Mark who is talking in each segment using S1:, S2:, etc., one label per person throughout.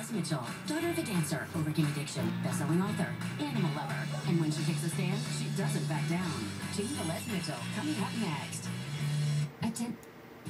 S1: Les Mitchell, daughter of a dancer, overcame addiction, best-selling author, animal lover, and when she takes a stand, she doesn't back down. Tina Les Mitchell, coming up next.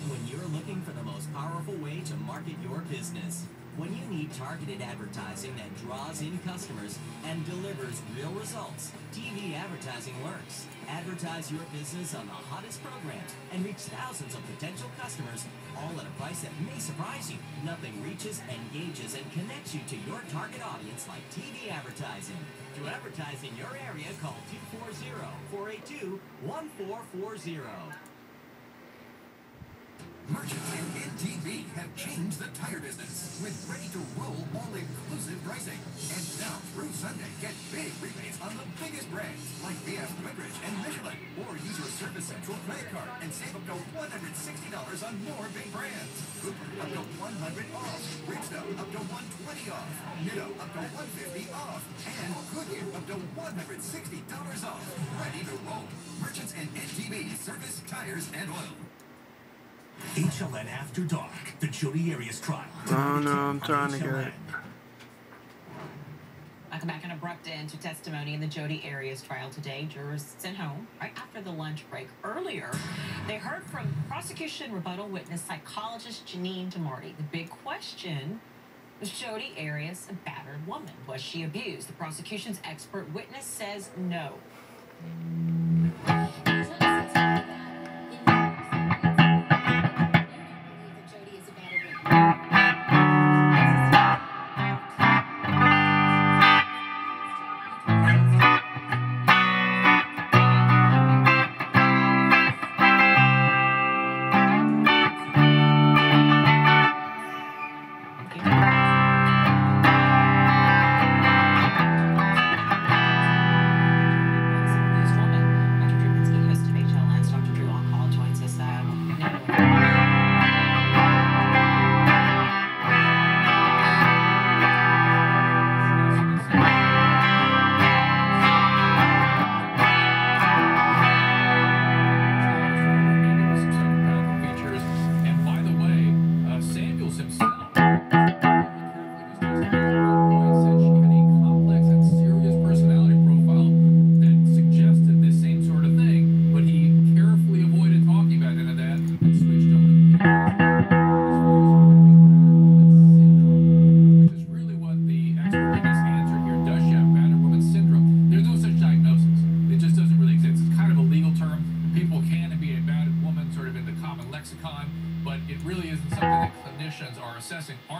S2: When you're looking for the most powerful way to market your business, when you need targeted advertising that draws in customers and delivers real results, TV advertising works. Advertise your business on the hottest programs and reach thousands of potential customers, all at a price that may surprise you. Nothing reaches, engages, and connects you to your target audience like TV advertising. To advertise in your area, call 240-482-1440.
S3: Merchants and NTB have changed the tire business with ready-to-roll all-inclusive pricing. And now through Sunday, get big rebates on the biggest brands like BF Goodrich and Michelin. Or use your Service Central credit card and save up to $160 on more big brands. Cooper up to $100 off. Bridgestone up to $120 off. Nitto up to $150 off. And Goodyear up to $160 off. Ready to roll. Merchants and NTB service, tires, and oil.
S4: HLN After Dark, the Jody Arias trial.
S5: Oh no, I'm trying to get it.
S6: Welcome back. An abrupt end to testimony in the Jody Arias trial today. Jurors sent home right after the lunch break. Earlier, they heard from prosecution rebuttal witness psychologist Janine DeMarty. The big question, was Jody Arias a battered woman? Was she abused? The prosecution's expert witness says no.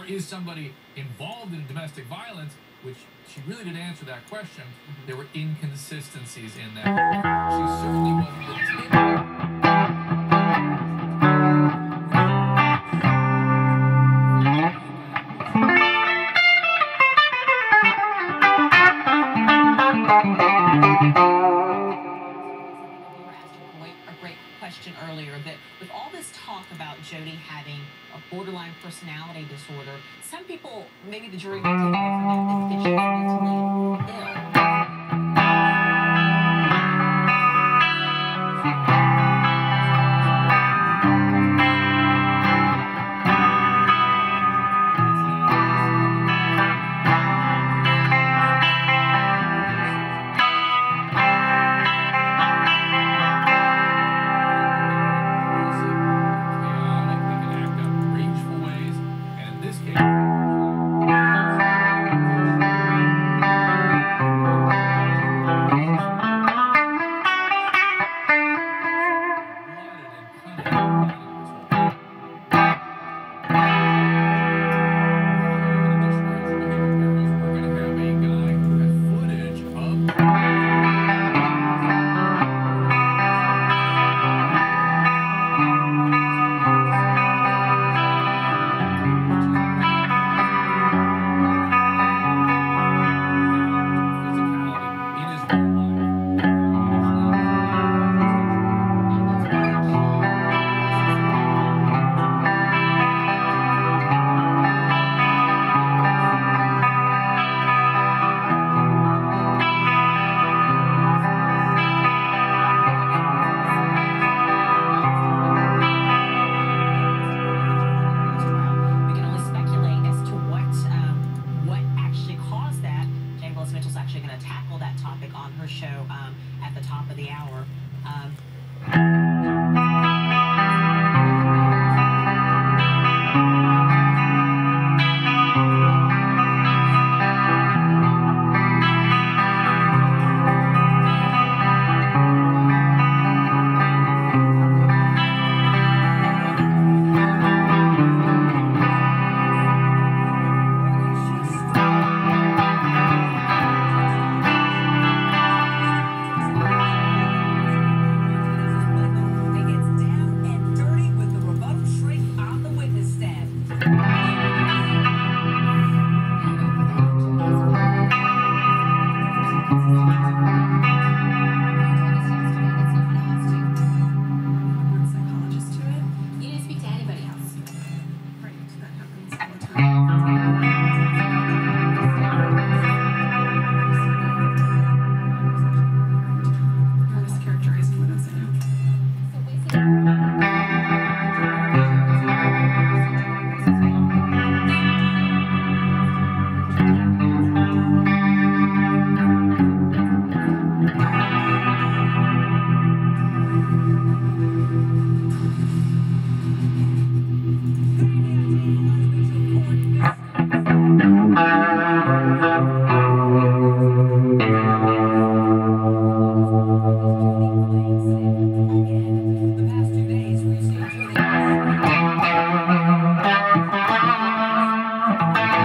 S7: Is somebody involved in domestic violence, which she really didn't answer that question. There were inconsistencies in that. She certainly wasn't the
S6: earlier that with all this talk about Jody having a borderline personality disorder, some people, maybe the jury may take away from that that she's mentally ill.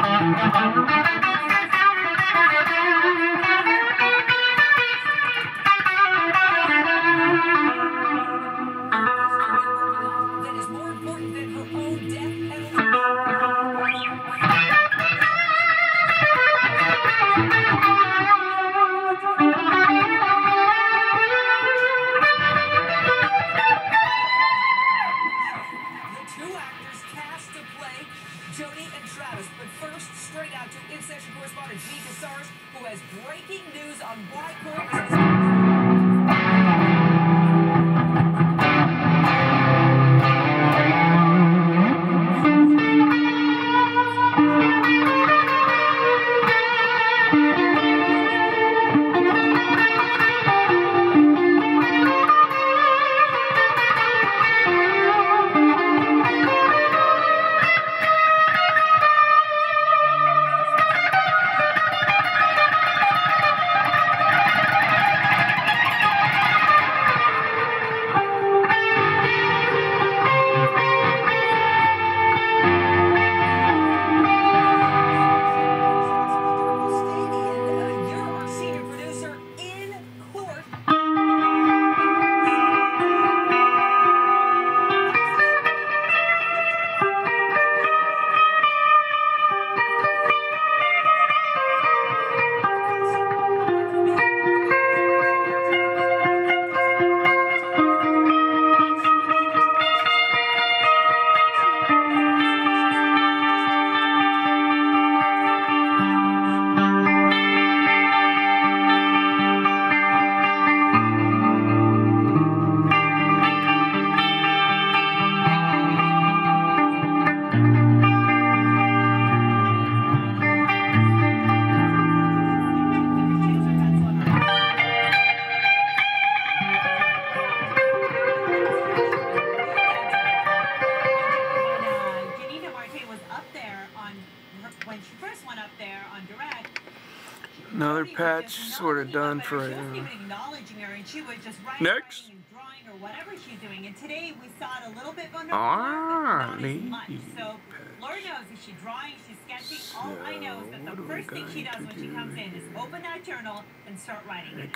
S8: That is more important than her own death penalty. The two actors cast to play Jody and Travis. But first, straight out to in-session correspondent Mika Sars, who has breaking news on why court is...
S5: Another patch sort of done for right now. Next.
S6: Or whatever she's doing, and today we saw it a little bit under
S5: Ah,
S6: so Lord knows if she's drawing, she's sketching. All I know is that the first thing she does when she comes in is open that journal and start writing it.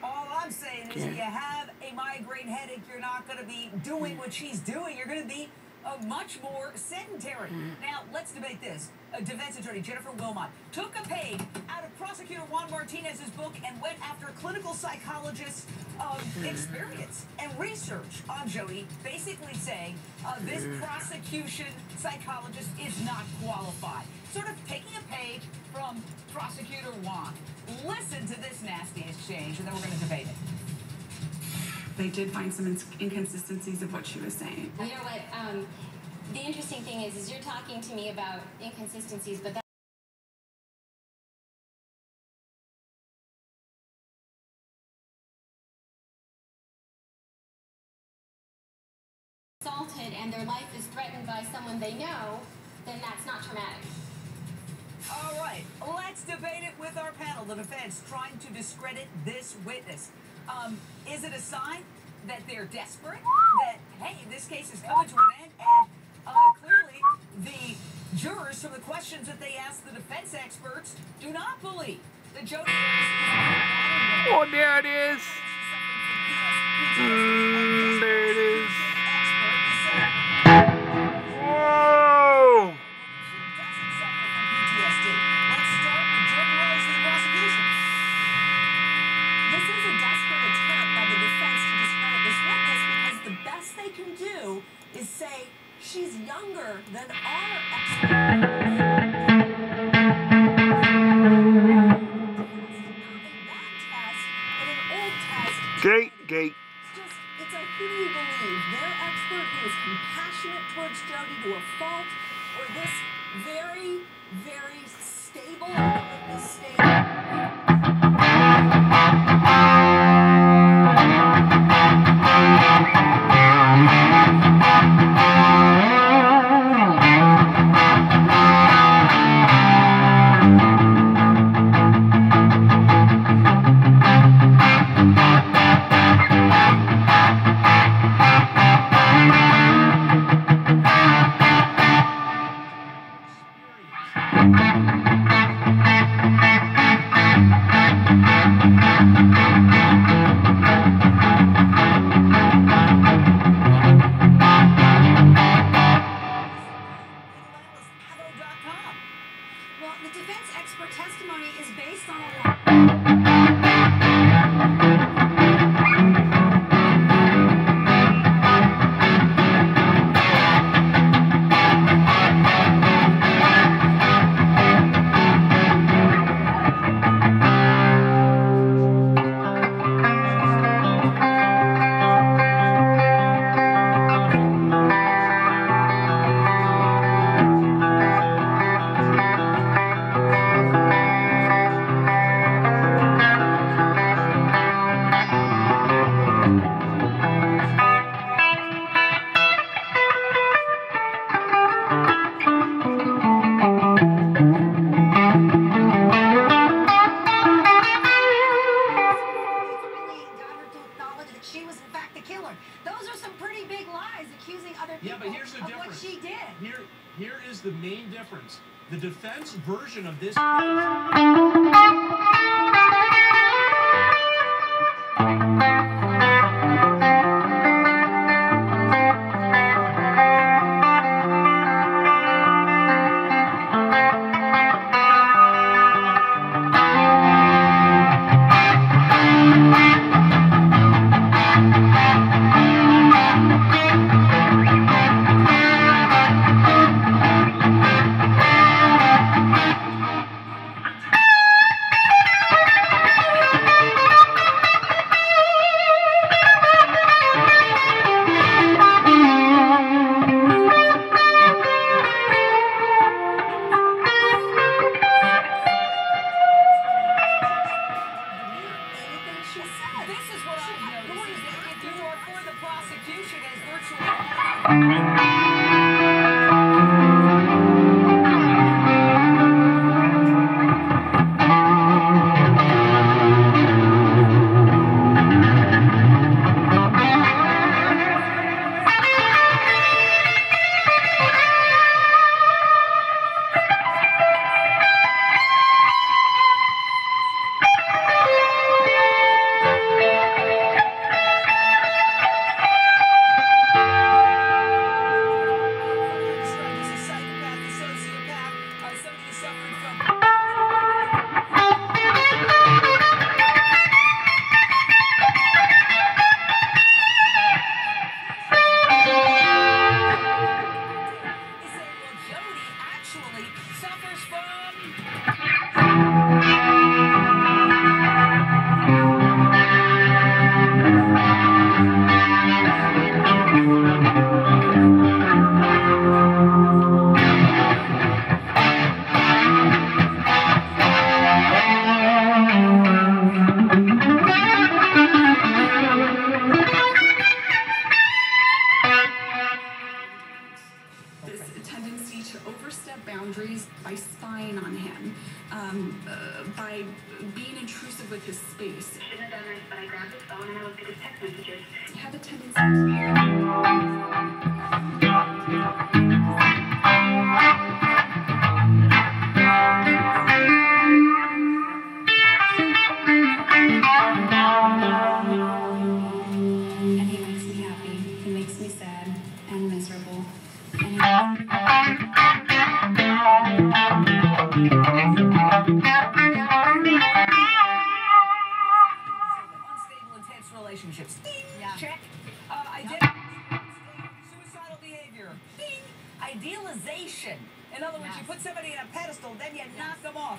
S8: All I'm saying is if you have a migraine headache, you're not going to be doing what she's doing. You're going to be much more sedentary. Now, let's debate this. Defense attorney Jennifer Wilmot took a page out of prosecutor Juan Martinez's book and went after clinical psychologists' experience and research on Jody, basically saying this prosecution psychologist is not qualified. Sort of taking a page from prosecutor Juan. Listen to this nasty exchange, and then we're going to debate it.
S9: They did find some inconsistencies of what she was saying.
S10: You know what? The interesting thing is you're talking to me about inconsistencies, but that assaulted and their life is threatened by someone they know, then that's not traumatic.
S8: All right, let's debate it with our panel. The defense trying to discredit this witness. Is it a sign that they're desperate? That, hey, this case is coming to an end? And clearly, the jurors, from the questions that they asked the defense experts, do not believe that Jody Harris is...
S5: Oh, there it is. There it is. Whoa!
S11: This is a desperate attempt by the defense to discredit this witness because the best they can do is say she's younger than our expert.
S5: Gate.
S11: It's a who do you believe? Their expert who is compassionate towards Jody to a fault, or this very, very stable witness
S12: Well, the defense expert testimony is based on a she was in fact the killer. Those are some pretty big lies accusing other people
S13: but here's the
S12: of
S13: difference.
S12: what she did.
S13: Here is the main difference. The defense version of this
S9: boundaries by spying on him, by being intrusive with his space.
S14: I shouldn't have done this, but I grabbed his phone and I looked at his text messages.
S9: He had a tendency and he makes me happy, he makes me sad and miserable.
S8: Unstable, intense relationships. Ding!
S12: Yeah.
S8: Check. Suicidal behavior. Ding! Idealization. In other words, you put somebody in a pedestal, then you knock them off.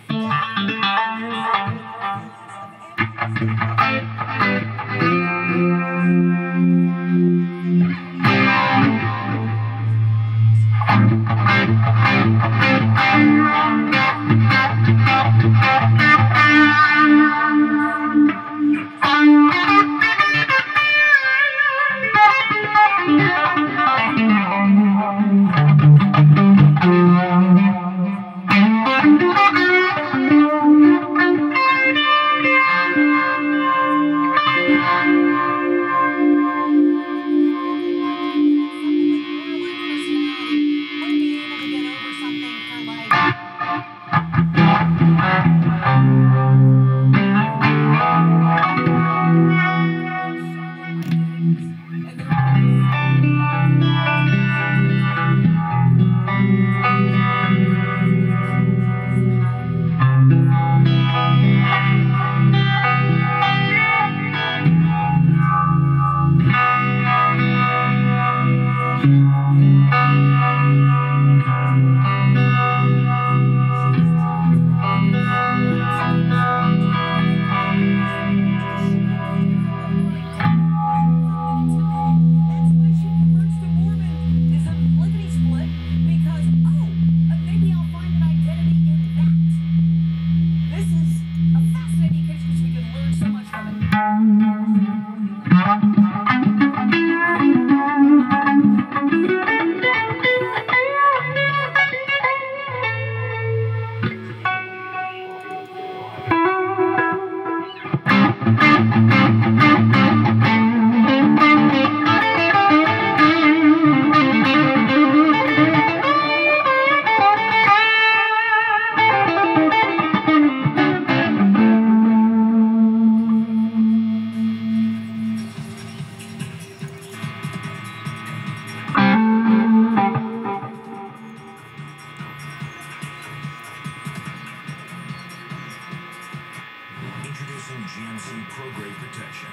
S4: GMC Pro-Grade Protection,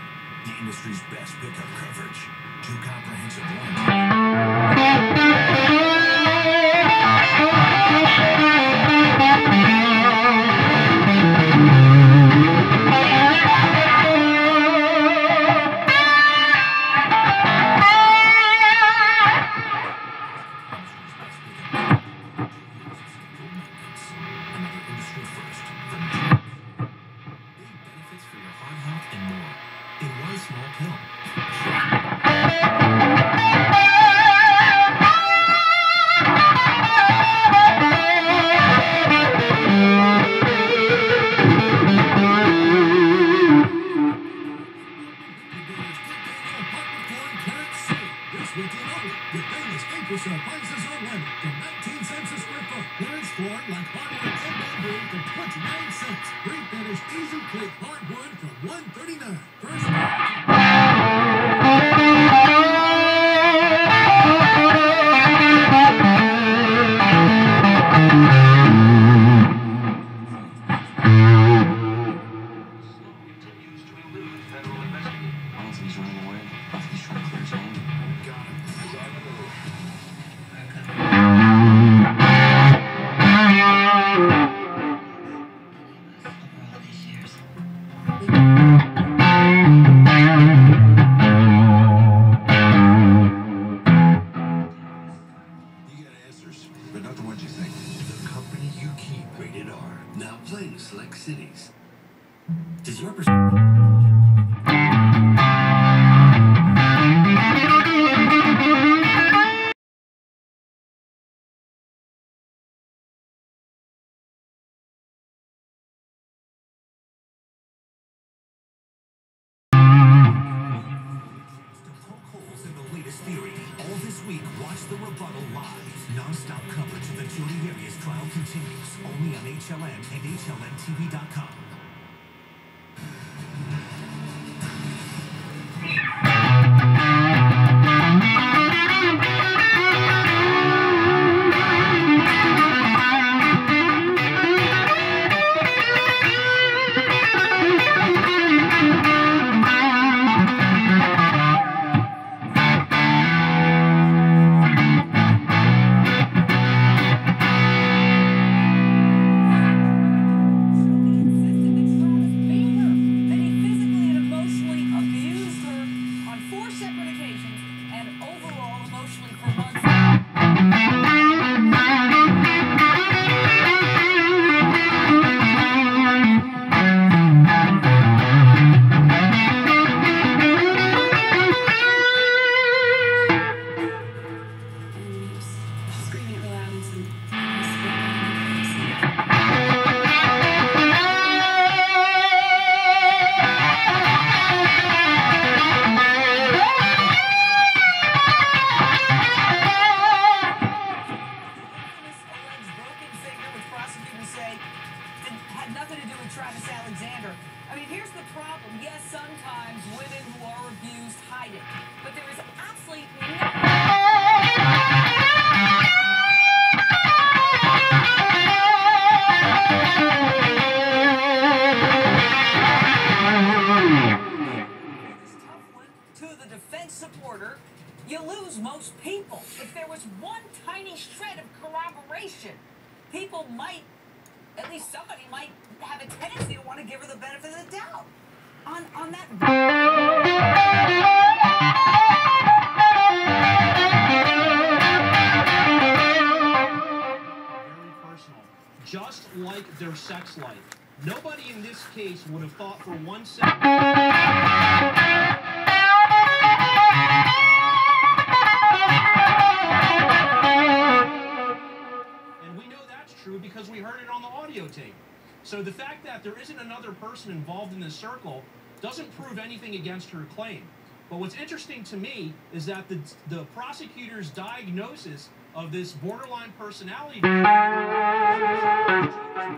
S4: the industry's best pickup coverage. 2 comprehensive warranties.
S15: Prices are limited to 19 cents a square foot. Clearance flooring like hardwood and bamboo for 29 cents. Pre-finished easy click hardwood for $139. First
S3: but not the ones you think. The company you keep. Rated R. Now playing select cities.
S2: Does your perspective...
S4: Theory. All this week, watch the rebuttal live. Non-stop coverage of the Jodi Arias trial continues. Only on HLN and HLNTV.com.
S8: You lose most people. If there was one tiny shred of corroboration, people might, at least somebody might have a tendency to want to give her the benefit of the doubt. On that...
S13: Very personal. Just like their sex life. Nobody in this case would have thought for 1 second... because we heard it on the audio tape. So the fact that there isn't another person involved in this circle doesn't prove anything against her claim. But what's interesting to me is that the prosecutor's diagnosis of this borderline personality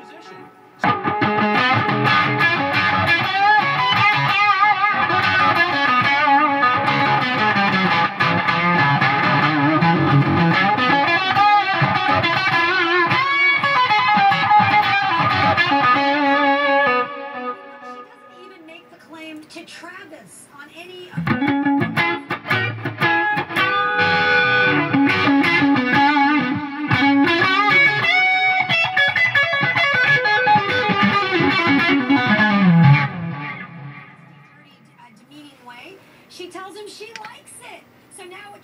S13: position.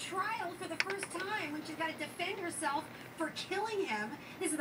S12: trial for the first time when she's got to defend herself for killing him. This is